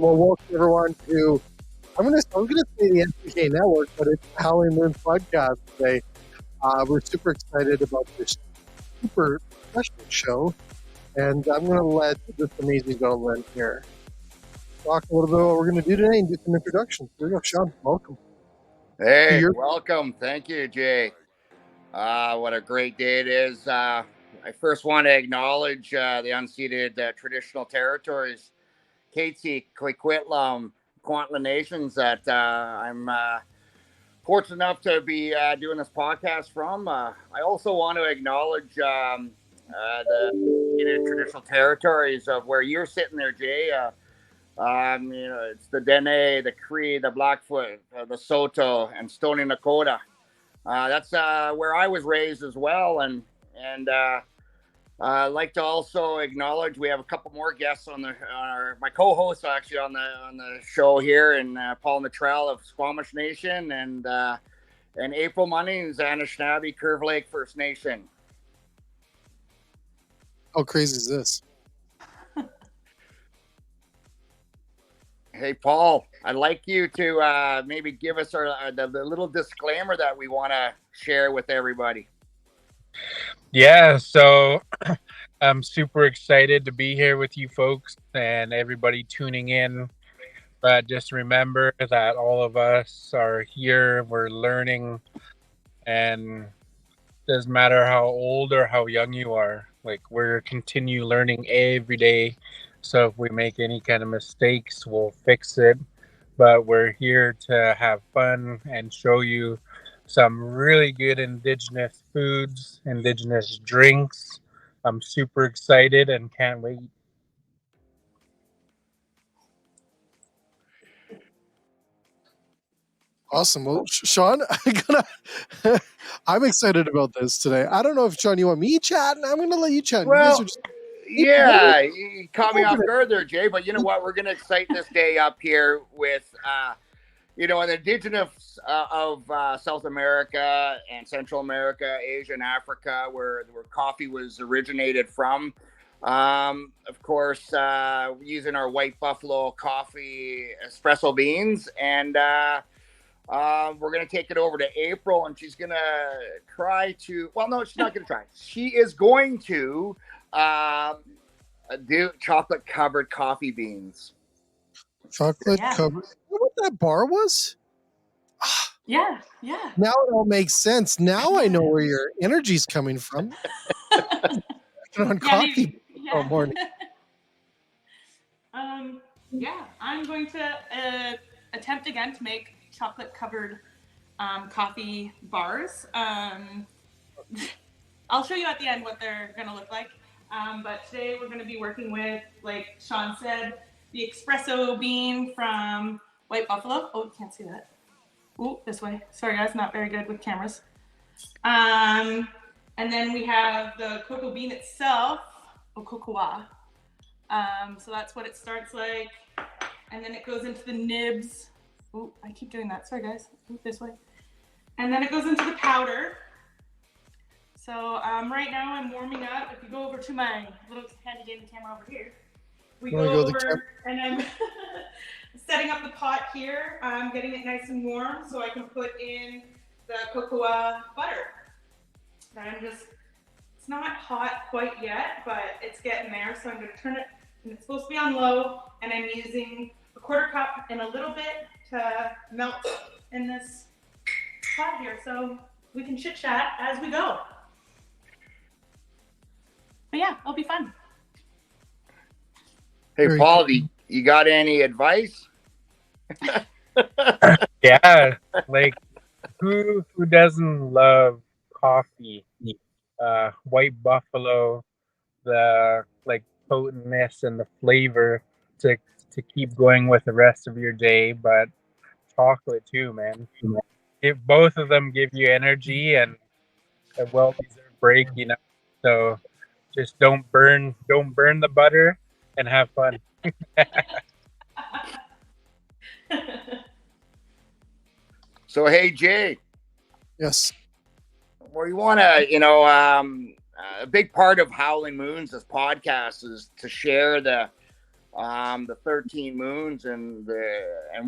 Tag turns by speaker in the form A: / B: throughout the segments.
A: Awesome. Well, welcome everyone to, I'm gonna say the SVK Network, but it's the Howling Moons Podcast today. We're super excited about this super special show, and I'm gonna let this amazing gentleman here talk a little bit about what we're gonna do today and do some introductions. Here we go, Sean. Welcome.
B: Hey, welcome. Thank you, Jay. What a great day it is. I first want to acknowledge the unceded traditional territories, Katzie, Coquitlam, Kwantlen Nations that I'm fortunate enough to be doing this podcast from. I also want to acknowledge the traditional territories of where you're sitting there, Jay. It's the Dene, the Cree, the Blackfoot, the Saulteaux, and Stoney Nakoda. That's where I was raised as well, and I'd like to also acknowledge we have a couple more guests on my co-hosts actually on the show here, and Paul Natrell of Squamish Nation, and April Munnings, Anishinaabe Curve Lake First Nation.
A: How crazy is this?
B: Hey, Paul, I'd like you to maybe give us the little disclaimer that we want to share with everybody.
C: Yeah, so I'm super excited to be here with you folks and everybody tuning in. But just remember that all of us are here, we're learning, and it doesn't matter how old or how young you are. Like, we're continue learning every day. So if we make any kind of mistakes, we'll fix it. But we're here to have fun and show you some really good Indigenous foods, Indigenous drinks. I'm super excited and can't wait.
A: Awesome. Well, Sean, I'm excited about this today. I don't know if, Sean, you want me chatting? I'm going to let you chat.
B: Well, you caught me off guard there, Jay, but you know what? We're going to excite this day up here with, an Indigenous of South America and Central America, Asia, and Africa, where coffee was originated from. Of course, using our White Buffalo coffee espresso beans, and we're going to take it over to April, and she's going to try to, well, no, she's not going to try. She is going to do chocolate covered coffee beans.
A: Chocolate covered. You know what that bar was?
D: Yeah.
A: Now it all makes sense. Now I know where your energy's coming from. On coffee all morning.
D: I'm going to attempt again to make chocolate covered coffee bars. I'll show you at the end what they're going to look like. But today we're going to be working with, like Sean said, the espresso bean from White Buffalo. Oh, you can't see that. Ooh, this way. Sorry, guys, not very good with cameras. And then we have the cocoa bean itself, or cocoa. So that's what it starts like. And then it goes into the nibs. Ooh, I keep doing that. Sorry, guys. Ooh, this way. And then it goes into the powder. So right now I'm warming up. If you go over to my little handy dandy camera over here, we go over and I'm setting up the pot here. I'm getting it nice and warm so I can put in the cocoa butter. It's not hot quite yet, but it's getting there. So I'm going to turn it, and it's supposed to be on low, and I'm using a 1/4 cup and a little bit to melt in this pot here. So we can chit chat as we go. But yeah, it'll be fun.
B: Hey, Paul, you got any advice?
C: Yeah, like who doesn't love coffee? White Buffalo, the like potentness and the flavor to keep going with the rest of your day, but chocolate too, man. If both of them give you energy and a well-deserved break, so just don't burn the butter and have fun.
B: So, hey, Jay.
A: Yes.
B: We want to, a big part of Howling Moons, this podcast, is to share the the 13 moons and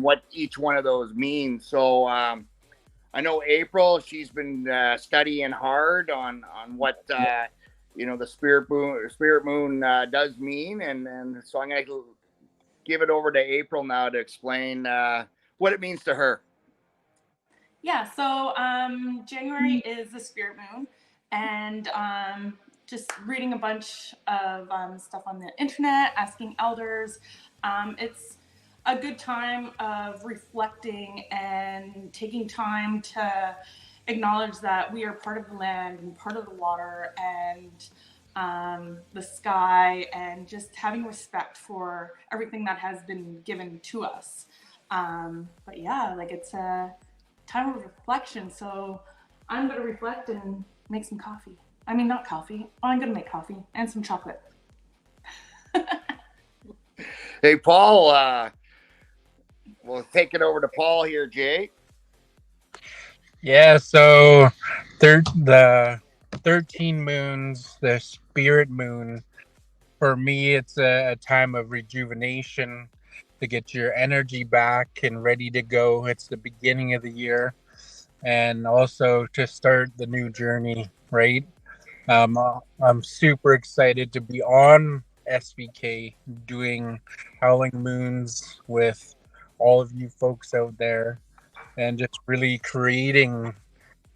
B: what each one of those means. So I know April, she's been studying hard on what the spirit moon does mean, and so I'm going to give it over to April now to explain what it means to her.
D: Yeah, so January is the spirit moon, and just reading a bunch of stuff on the internet, asking elders. It's a good time of reflecting and taking time to acknowledge that we are part of the land and part of the water and the sky, and just having respect for everything that has been given to us. But yeah, like it's a time of reflection. So I'm going to reflect and make some coffee. I mean, not coffee. I'm going to make coffee and some chocolate.
B: Hey, Paul, we'll take it over to Paul here, Jay.
C: Yeah, so the 13 moons, the spirit moon, for me, it's a time of rejuvenation to get your energy back and ready to go. It's the beginning of the year, and also to start the new journey, right? I'm super excited to be on SVK doing Howling Moons with all of you folks out there, and just really creating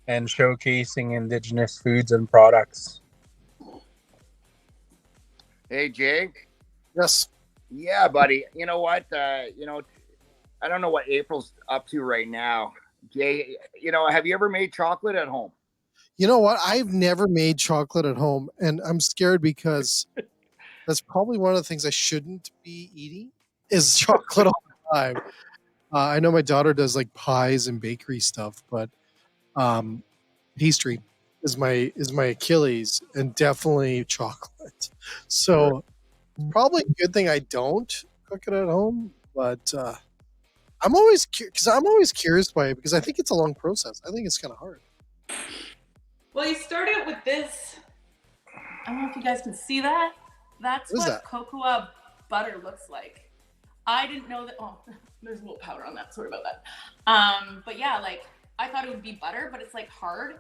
C: and showcasing Indigenous foods and products.
B: Hey, Jay.
A: Yes.
B: Yeah, buddy. You know what? I don't know what April's up to right now. Jay, have you ever made chocolate at home?
A: You know what? I've never made chocolate at home, and I'm scared because that's probably one of the things I shouldn't be eating is chocolate all the time. I know my daughter does like pies and bakery stuff, but pastry is my Achilles, and definitely chocolate. So probably a good thing I don't cook it at home, but I'm always curious by it because I think it's a long process. I think it's kind of hard.
D: Well, you start out with this. I don't know if you guys can see that. That's what cocoa butter looks like. I didn't know that. Oh, there's a little powder on that. Sorry about that. But yeah, like I thought it would be butter, but it's like hard.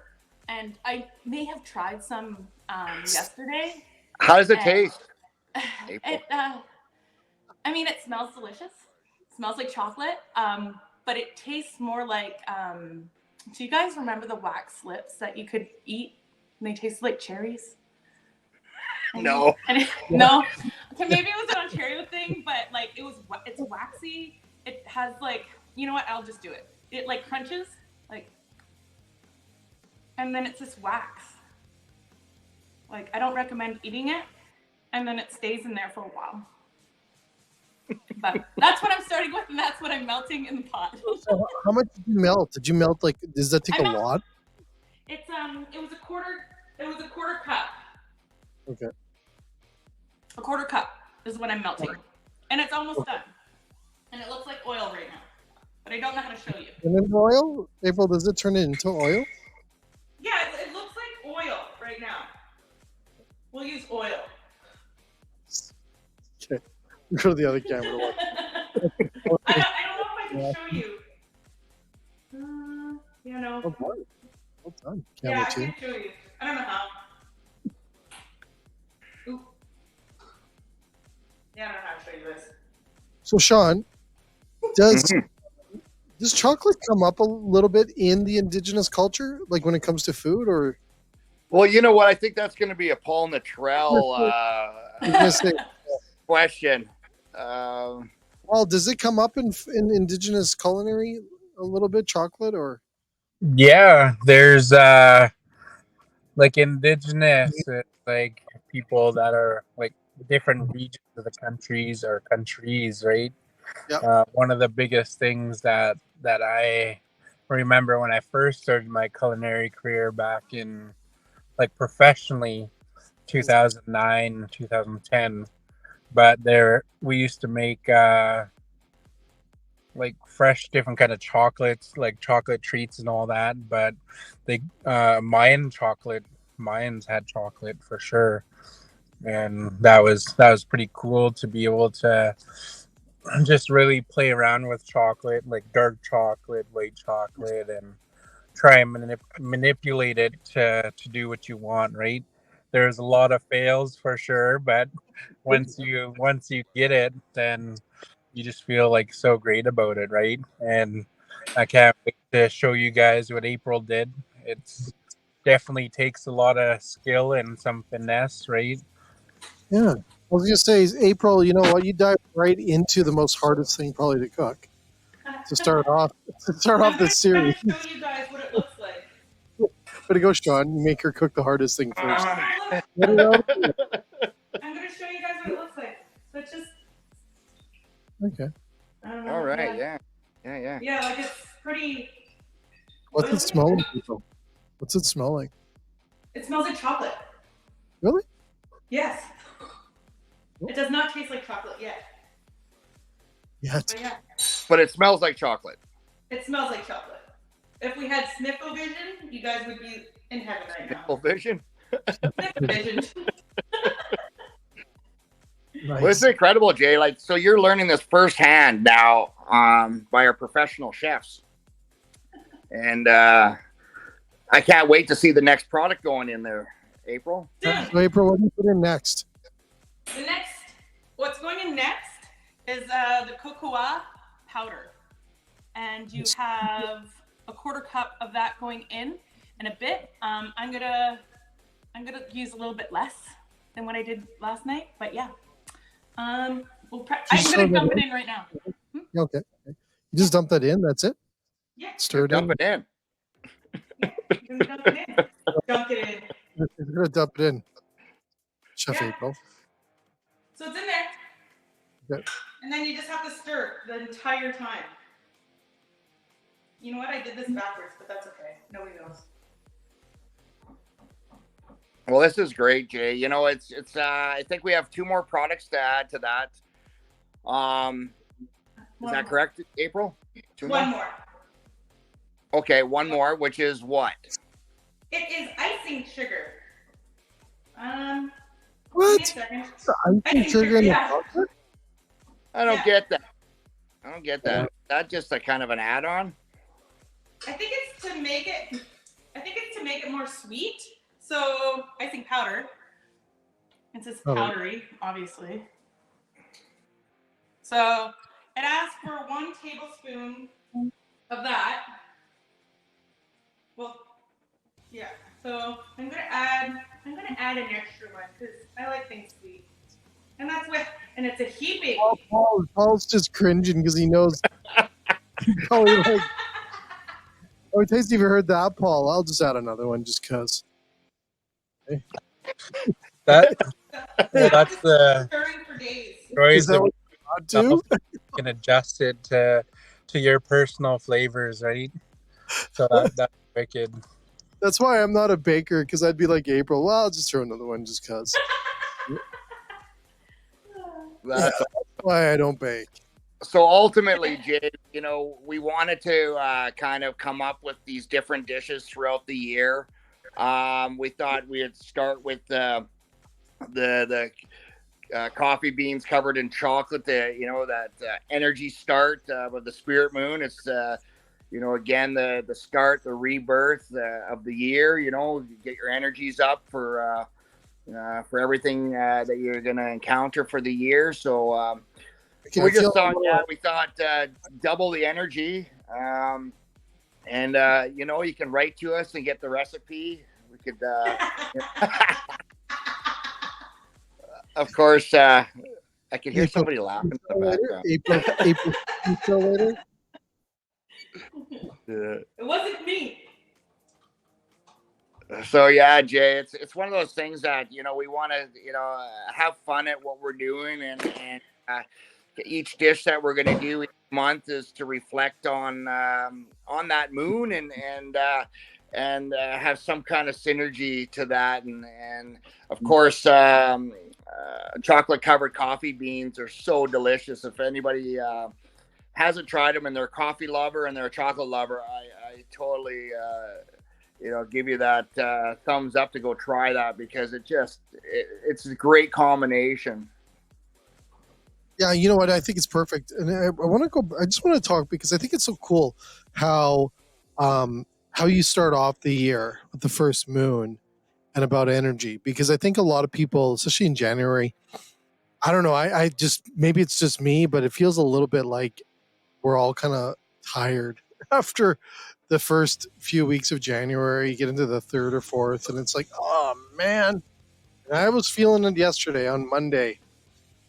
D: And I may have tried some yesterday.
B: How does it taste?
D: I mean, it smells delicious. It smells like chocolate. But it tastes more like. Do you guys remember the wax lips that you could eat? And they tasted like cherries.
B: No.
D: No. Okay, maybe it was an Ontario thing, but like it's waxy. It has like, you know what? I'll just do it. It like crunches, like, and then it's just wax. Like I don't recommend eating it, and then it stays in there for a while. But that's what I'm starting with, and that's what I'm melting in the pot.
A: So how much did you melt? Did you melt like? Does that take a lot?
D: It's it was a quarter cup.
A: Okay.
D: A quarter cup is what I'm melting, and it's almost done. And it looks like oil right now, but I don't know how to show you.
A: And then oil, April, does it turn it into oil?
D: Yeah, it looks like oil right now. We'll use oil.
A: Okay. Go to the other camera.
D: I don't know if I can show you. No.
A: Well done.
D: Yeah, I can show you. I don't know how. Ooh. Yeah, I don't know how to show you this.
A: So, Sean, does chocolate come up a little bit in the Indigenous culture, like when it comes to food, or?
B: Well, you know what? I think that's going to be a Paul Natrell question.
A: Well, does it come up in Indigenous culinary a little bit, chocolate, or?
C: Yeah, there's like Indigenous, like people that are like different regions of the countries, right?
A: Yeah.
C: One of the biggest things that I remember when I first started my culinary career back in like professionally 2009, 2010, but we used to make like fresh different kind of chocolates, like chocolate treats and all that, but they Mayans had chocolate for sure. and that was pretty cool to be able to just really play around with chocolate, like dark chocolate, white chocolate, and try and manipulate it to do what you want, right? There's a lot of fails for sure, but once you get it, then you just feel like so great about it, right? And I can't wait to show you guys what April did. It's definitely takes a lot of skill and some finesse, right?
A: Yeah. I was going to say, April, you know what? You dive right into the most hardest thing probably to cook to start off this series.
D: I'm gonna show you guys what it looks like.
A: Way to go, Sean. You make her cook the hardest thing first.
D: I'm
A: Get it out.
D: gonna show you guys what it looks like. So it's just
A: Okay.
D: I don't know.
B: All right. Yeah.
D: Yeah, like it's pretty.
A: What's it smelling, people? What's it smell like?
D: It smells like chocolate.
A: Really?
D: Yes. It does not taste like chocolate yet.
A: Yeah.
D: But yeah,
B: But it smells like chocolate.
D: it smells like chocolate. If we had sniffle vision, you guys would be in heaven right now.
B: Full vision.
D: Sniffle vision.
A: Nice.
B: Well, it's incredible, Jay. Like, so you're learning this firsthand now by our professional chefs, and I can't wait to see the next product going in there, April.
D: Soon.
A: So, April, what do you put in next?
D: What's going in next is the cocoa powder, and you have a quarter cup of that going in a bit. I'm gonna use a little bit less than what I did last night, but yeah. I'm gonna dump it in right now.
A: Okay. You just dump that in. That's it.
D: Yeah.
A: Stir it
B: Dump
A: in.
B: it in.
D: You're gonna dump it in. Dunk it in.
A: You're gonna dump it in. Chef
D: Yeah.
A: April.
D: So it's in there.
A: Okay.
D: And then you just have to stir the entire time. You know what? I did this backwards, but that's okay. Nobody knows.
B: Well, this is great, Jay. You know, it's. I think we have 2 more products to add to that. Is that correct, April? 2
D: One
B: more?
D: more.
B: Okay, 1 more, which is what?
D: It is icing sugar. Give me a
A: What?
D: second.
A: Icing sugar in the
D: yeah.
A: chocolate?
B: I don't
D: Yeah.
B: get that. I don't get that. That's just a kind of an add-on.
D: I think it's to make it more sweet. So icing powder. It's just
A: Oh.
D: powdery, obviously. So it asks for 1 tablespoon of that. Well, yeah. So I'm gonna add an extra one because I like things sweet. And it's a heaping.
A: Paul's just cringing because he knows. He's probably like, oh, Tasty, you've heard that, Paul. I'll just add another one just because.
C: That's the
D: Stirring for days.
C: joys
A: Is that
C: of
A: what you want to?
C: you can adjust it to your personal flavors, right? So that's wicked.
A: That's why I'm not a baker, because I'd be like April. Well, I'll just throw another one just because.
B: That's
A: Why I don't bake.
B: So ultimately, Jay, you know, we wanted to kind of come up with these different dishes throughout the year. We thought we'd start with the coffee beans covered in chocolate. That energy start of the Spirit Moon. It's again the start, the rebirth of the year. You know, you get your energies up for everything that you're going to encounter for the year. So.
A: Okay,
B: We just thought, we thought double the energy, and you can write to us and get the recipe. We could, of course, I can hear somebody laughing in the background.
A: April later.
D: It wasn't me.
B: So yeah, Jay, it's one of those things that we want to have fun at what we're doing, and each dish that we're going to do each month is to reflect on that moon and have some kind of synergy to that, and of course chocolate covered coffee beans are so delicious. If anybody hasn't tried them and they're a coffee lover and they're a chocolate lover, I totally give you that thumbs up to go try that, because it's a great combination.
A: Yeah, you know what? I think it's perfect, and I want to go. I just want to talk because I think it's so cool how you start off the year with the first moon and about energy. Because I think a lot of people, especially in January, I don't know. I just, maybe it's just me, but it feels a little bit like we're all kind of tired after the first few weeks of January. You get into the third or fourth, and it's like, oh man. And I was feeling it yesterday on Monday,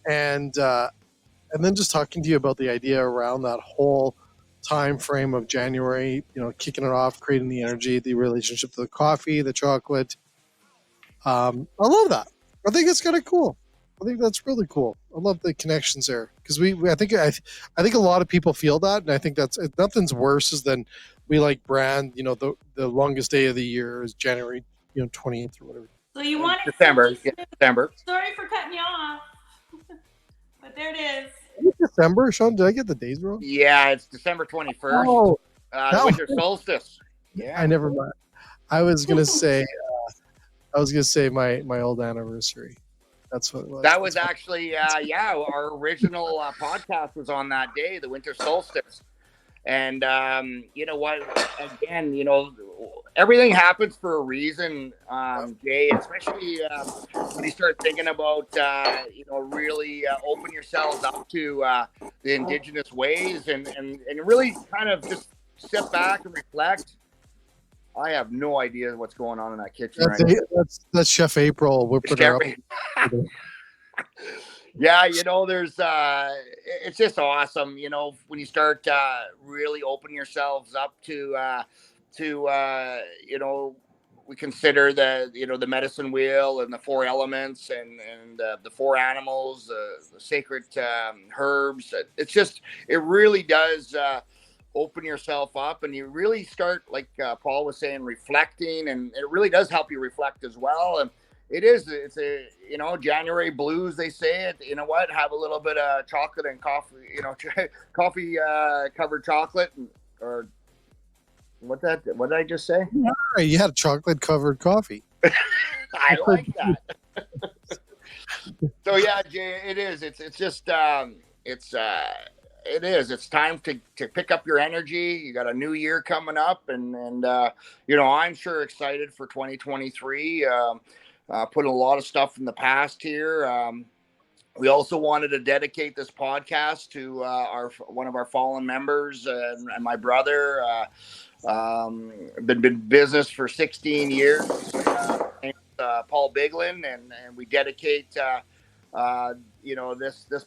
A: and then just talking to you about the idea around that whole time frame of January, kicking it off, creating the energy, the relationship to the coffee, the chocolate. I love that. I think it's kind of cool. I think that's really cool. I love the connections there, because I think a lot of people feel that, and I think that's nothing's worse is than we like brand. The longest day of the year is January 28th or whatever.
D: So you want
B: December? Yeah, December.
D: Sorry for cutting you off, but there it is.
A: Is it December, Sean? Did I get the days wrong?
B: Yeah, it's December 21st.
A: Oh,
B: the winter solstice.
A: Yeah, I never mind. I was gonna say, my old anniversary. That's what it was.
B: That was actually, our original podcast was on that day, the winter solstice. And you know what? Again, everything happens for a reason, Jay. Especially when you start thinking about, really open yourselves up to the Indigenous ways, and really kind of just sit back and reflect. I have no idea what's going on in that kitchen right now.
A: That's Chef April whipping her up.
B: Yeah, there's it's just awesome, when you start really opening yourselves up to we consider the medicine wheel and the four elements and the four animals, the sacred herbs. It really does open yourself up, and you really start, like Paul was saying, reflecting, and it really does help you reflect as well. And it's a January blues, they say it. You know what? Have a little bit of chocolate and coffee, coffee covered chocolate, or what did I just say?
A: Yeah, you had chocolate covered coffee.
B: I like that. So yeah, Jay, it is. It's just it is. It's time to pick up your energy. You got a new year coming up, and I'm sure excited for 2023. Putting a lot of stuff in the past here. We also wanted to dedicate this podcast to one of our fallen members and my brother. Been in business for 16 years. Paul Biglin, and we dedicate this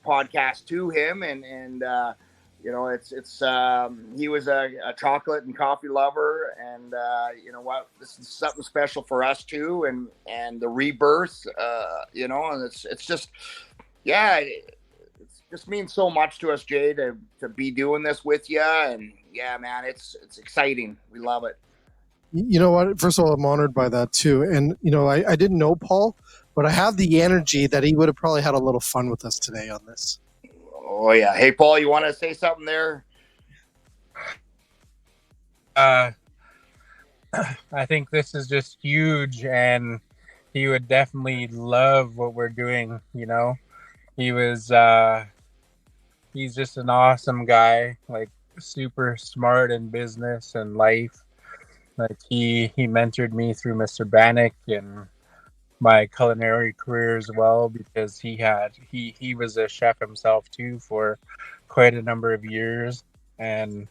B: podcast to him, and he was a chocolate and coffee lover, and this is something special for us too, and the rebirth, and it's just, it just means so much to us, Jay, to be doing this with you, and yeah, man, it's exciting. We love it.
A: You know what? First of all, I'm honored by that too, and I didn't know Paul, but I have the energy that he would have probably had a little fun with us today on this.
B: Oh yeah. Hey, Paul, you want to say something there?
C: I think this is just huge, and he would definitely love what we're doing. He was he's just an awesome guy, like super smart in business and life. Like he mentored me through Mr. Bannock and my culinary career as well, because he was a chef himself too for quite a number of years, and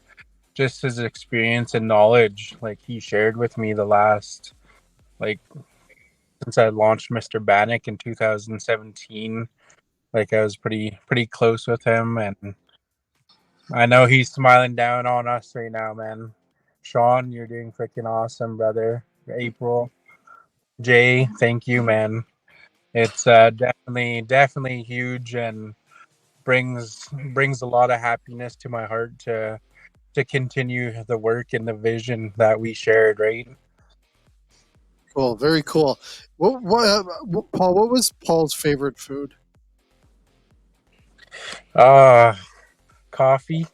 C: just his experience and knowledge, like he shared with me the last, since I launched Mr. Bannock in 2017, I was pretty close with him, and I know he's smiling down on us right now, man. Sean, you're doing freaking awesome, brother. April, Jay, thank you, man. It's definitely huge, and brings a lot of happiness to my heart to continue the work and the vision that we shared, right?
A: Cool, very cool. Paul, what was Paul's favorite food?
C: Coffee.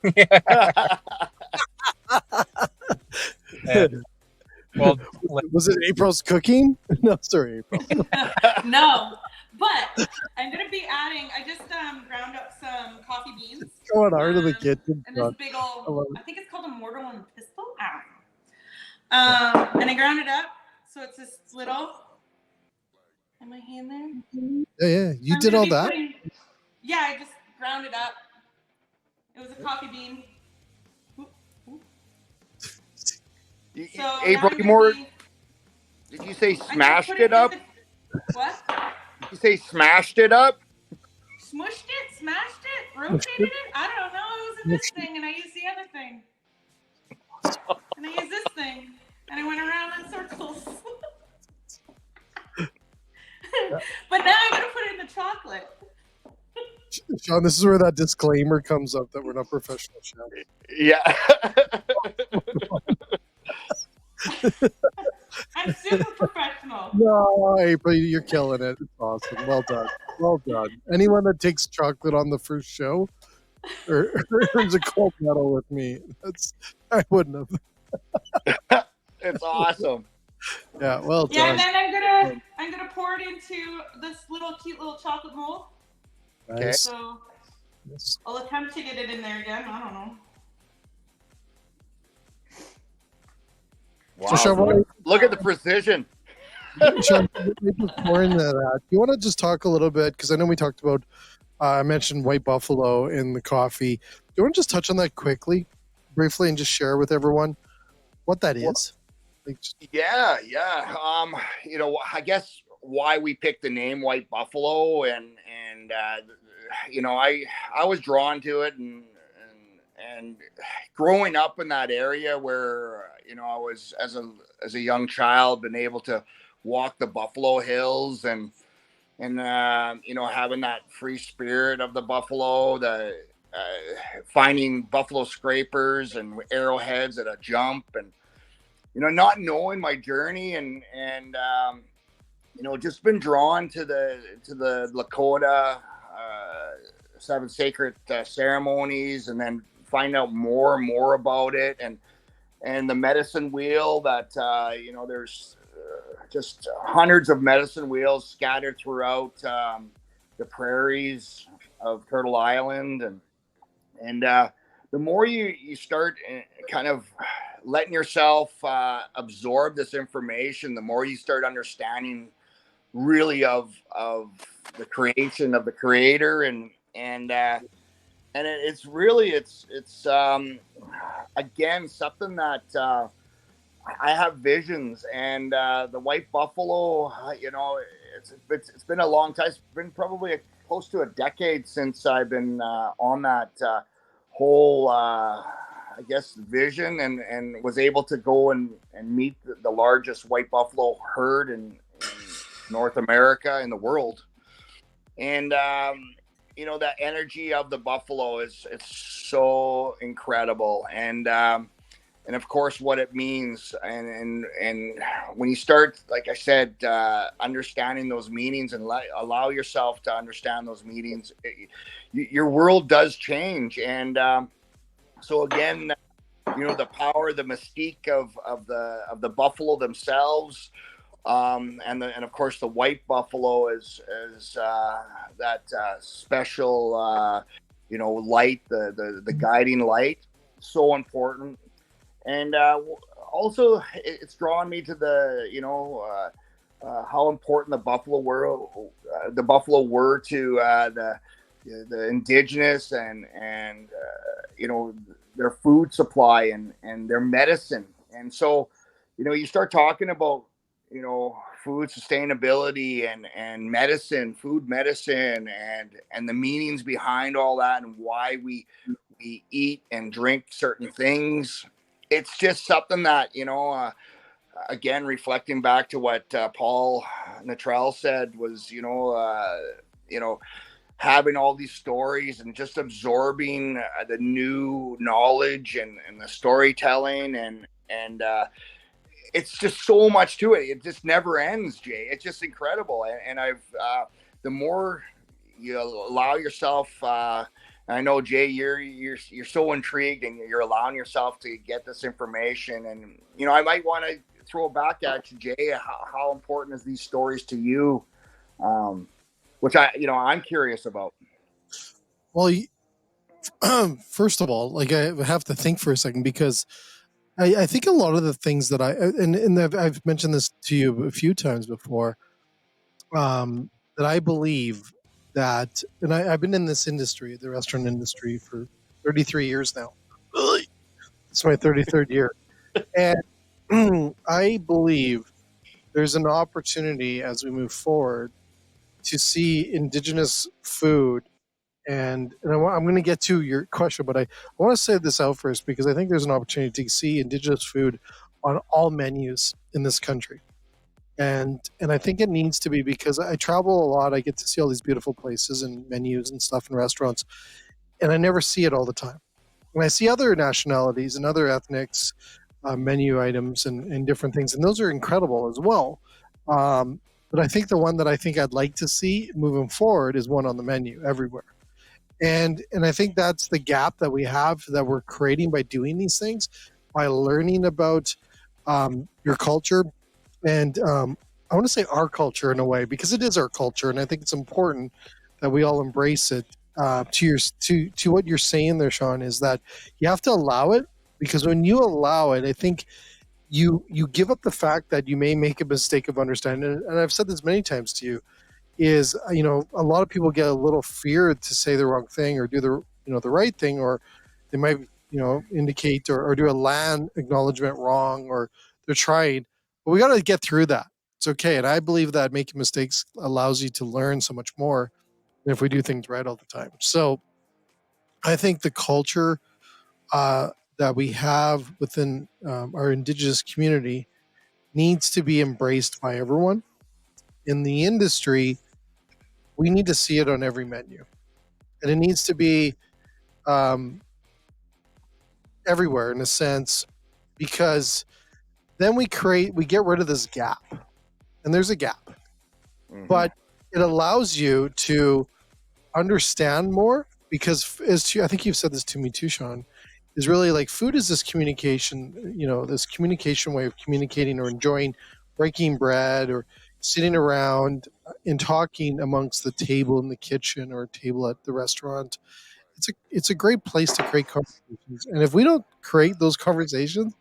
C: Well,
A: was it April's cooking? No, sorry, April.
D: No, but I'm gonna be adding. I just ground up some coffee beans.
A: Going hard in the kitchen.
D: And this big old, I think it's called a mortar and pestle. I don't know. And I ground it up, so it's this little. Am I hand there?
A: Yeah. You did all that?
D: Yeah, I just ground it up. It was a coffee bean. So
B: April, did you say smashed it up?
D: What?
B: Did you say smashed it up?
D: Smushed it, smashed it, rotated it? I don't know. It was in this thing, and I used the other thing. And I used this thing, and I went around in circles. But now I'm going to put it in the chocolate.
A: Sean, this is where that disclaimer comes up that we're not professional chefs.
B: Yeah.
D: I'm super professional.
A: No, April, you're killing it. It's awesome. Well done. Well done. Anyone that takes chocolate on the first show earns a gold medal with me. I wouldn't have.
B: It's awesome.
A: Yeah, well done.
D: Yeah, and then I'm gonna pour it into this cute little chocolate mold.
A: Nice.
D: So I'll attempt to get it in there again. I don't know.
B: Wow. So look at the precision.
A: Sean, before into that, do you want to just talk a little bit, because I know we talked about, I mentioned White Buffalo in the coffee. Do you want to just touch on that briefly, and just share with everyone what that is?
B: Yeah. I guess why we picked the name White Buffalo, and I was drawn to it, and growing up in that area where I was as a young child been able to walk the Buffalo Hills and having that free spirit of the buffalo, the finding buffalo scrapers and arrowheads at a jump, and not knowing my journey, and just been drawn to the Lakota 7 sacred ceremonies, and then find out more and more about it, and the medicine wheel that there's just hundreds of medicine wheels scattered throughout the prairies of Turtle Island, and the more you start kind of letting yourself absorb this information, the more you start understanding really of the creation of the creator, and it's really again something that I have visions, and the White Buffalo, it's been a long time. It's been probably close to a decade since I've been on that whole I guess vision, and was able to go and meet the largest white buffalo herd in North America, in the world. And that energy of the buffalo it's so incredible, and of course what it means, and when you start, like I said, understanding those meanings, and allow yourself to understand those meanings, your world does change. And so again, the power, the mystique of the buffalo themselves, and of course the white buffalo is that special light, the guiding light, so important. And also it's drawn me to the how important the buffalo were to the indigenous, and their food supply, and their medicine. And so you start talking about food sustainability, and medicine, food medicine, and the meanings behind all that, and why we eat and drink certain things. It's just something that again, reflecting back to what Paul Natrell said, was having all these stories, and just absorbing the new knowledge, and the storytelling, and it's just so much to it. It just never ends, Jay. It's just incredible. And I've the more you allow yourself, I know, Jay, you're so intrigued, and you're allowing yourself to get this information. And I might want to throw it back at you, Jay. How important is these stories to you? Which I'm curious about.
A: Well, first of all, like I have to think for a second because I think a lot of the things that I've mentioned this to you a few times before, that I believe that, and I've been in this industry, the restaurant industry, for 33 years now. It's my 33rd year. And I believe there's an opportunity as we move forward to see Indigenous food. And I'm going to get to your question, but I want to say this out first because I think there's an opportunity to see Indigenous food on all menus in this country. And I think it needs to be because I travel a lot. I get to see all these beautiful places and menus and stuff in restaurants, and I never see it all the time. When I see other nationalities and other ethnics menu items and different things, and those are incredible as well. But I think the one that I think I'd like to see moving forward is one on the menu everywhere. And I think that's the gap that we have that we're creating by doing these things, by learning about your culture. And I want to say our culture in a way, because it is our culture. And I think it's important that we all embrace it. To what you're saying there, Sean, is that you have to allow it, because when you allow it, I think you give up the fact that you may make a mistake of understanding. And I've said this many times to you, is, a lot of people get a little feared to say the wrong thing or do the right thing, or they might, indicate or do a land acknowledgement wrong, or they're trying. But we got to get through that. It's okay. And I believe that making mistakes allows you to learn so much more than if we do things right all the time. So I think the culture that we have within our Indigenous community needs to be embraced by everyone. In the industry, we need to see it on every menu, and it needs to be everywhere in a sense, because then we get rid of this gap, and there's a gap, but it allows you to understand more, because I think you've said this to me too, Sean, is really like food is this communication, this communication way of communicating or enjoying breaking bread or sitting around and talking amongst the table in the kitchen or table at the restaurant. It's a great place to create conversations. And if we don't create those conversations,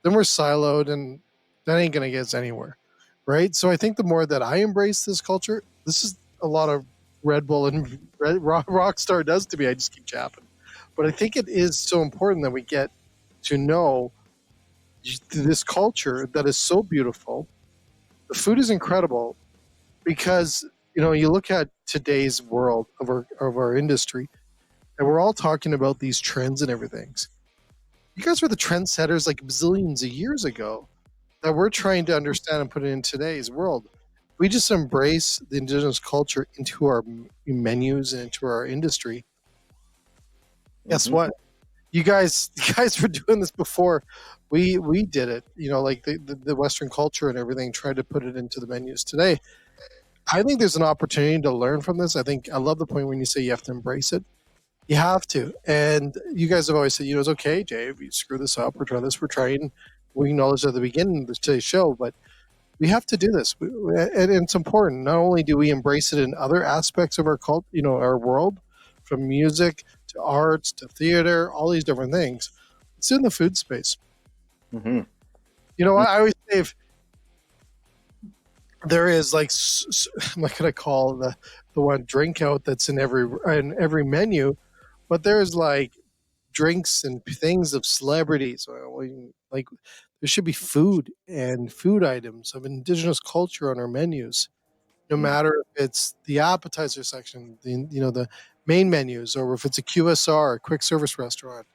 A: then we're siloed, and that ain't going to get us anywhere. Right. So I think the more that I embrace this culture, this is a lot of Red Bull and Rockstar does to me. I just keep chapping. But I think it is so important that we get to know this culture that is so beautiful. The food is incredible, because you look at today's world of our industry, and we're all talking about these trends and everything. You guys were the trendsetters like bazillions of years ago that we're trying to understand and put it in today's world. We just embrace the Indigenous culture into our menus and into our industry. Guess what? You guys were doing this before we did it. Like the Western culture and everything, tried to put it into the menus today. I think there's an opportunity to learn from this. I love the point when you say you have to embrace it. You have to. And you guys have always said, it's okay, Jay, if you screw this up or try this, we're trying. We acknowledge at the beginning of today's show, but we have to do this. And it's important. Not only do we embrace it in other aspects of our our world, from music to arts to theater, all these different things, it's in the food space. I always say, if there is like, I'm not going to call the one drink out that's in every menu, but there's like drinks and things of celebrities. Like there should be food and food items of Indigenous culture on our menus, no matter if it's the appetizer section, the main menus, or if it's a QSR, a quick service restaurant.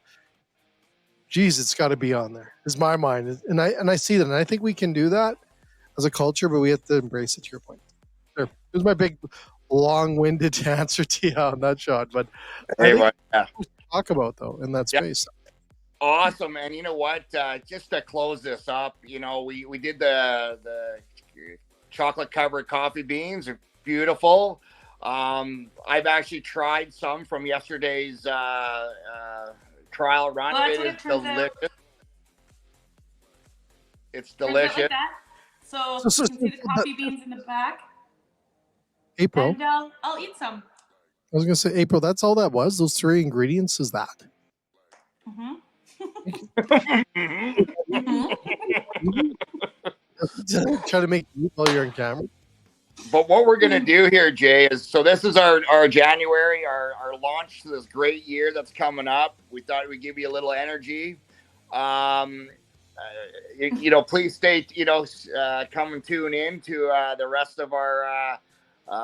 A: Geez, it's got to be on there. Is my mind, and I see that, and I think we can do that as a culture, but we have to embrace it. To your point, there. Here's my big, long-winded answer to you on that, Sean. But I think talk about though in that space.
B: Awesome, and you know what? Just to close this up, we did the chocolate covered coffee beans. They're beautiful. I've actually tried some from yesterday's trial run. It is delicious. It's
D: Turns out
B: delicious.
D: like that. So you can see the coffee beans in the back.
A: April,
D: And I'll eat some.
A: I was going to say, April, that's all that was? Those 3 ingredients is that? Try to make you while you're on camera.
B: But what we're gonna do here, Jay, is so this is our January, our launch to this great year that's coming up. We thought we'd give you a little energy. Please stay, come and tune in to the rest of our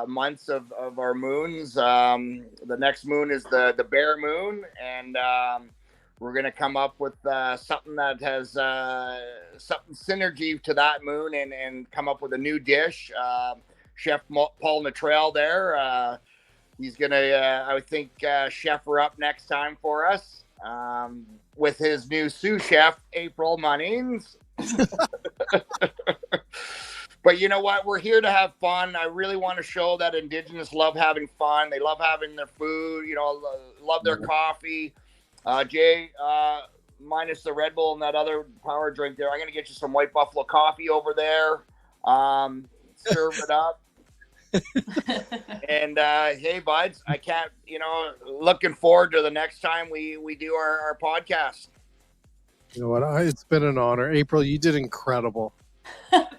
B: months of our moons. The next moon is the bear moon, and we're going to come up with something that has something synergy to that moon and come up with a new dish. Chef Paul Natrell there. He's going to, I would think, chef her up next time for us with his new sous chef, April Munnings. But you know what? We're here to have fun. I really want to show that Indigenous love having fun. They love having their food, love their coffee. Jay, minus the Red Bull and that other power drink there, I'm going to get you some White Buffalo coffee over there. Serve it up. And hey, buds, I can't, looking forward to the next time we do our podcast.
A: You know what? It's been an honor. April, you did incredible.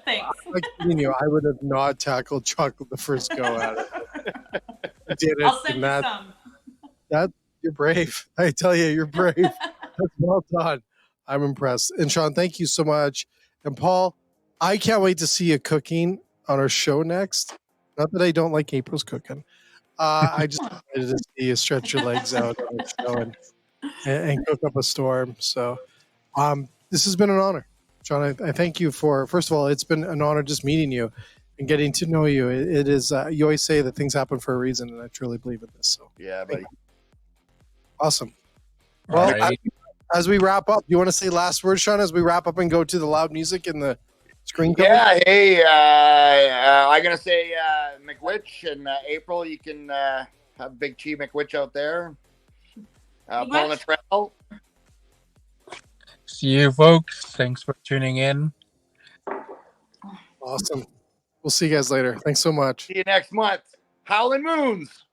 D: Thanks.
A: I would have not tackled chocolate the first go at it. You did it.
D: I'll send you some.
A: You're brave. I tell you, you're brave. That's well done. I'm impressed. And Sean, thank you so much. And Paul, I can't wait to see you cooking on our show next. Not that I don't like April's cooking. I just wanted to see you stretch your legs out on the show and cook up a storm. So this has been an honor. Sean, I thank you for, first of all, it's been an honor just meeting you and getting to know you. It is, you always say that things happen for a reason, and I truly believe in this. So
B: yeah, buddy.
A: Awesome. Well,
C: right.
A: As we wrap up, you want to say last words, Sean, as we wrap up and go to the loud music and the screen cover?
B: Yeah, hey, I'm going to say McWitch and April, you can have Big Chi McWitch out there. Paul Natrell.
C: See you, folks. Thanks for tuning in.
A: Awesome. We'll see you guys later. Thanks so much.
B: See you next month. Howling Moons.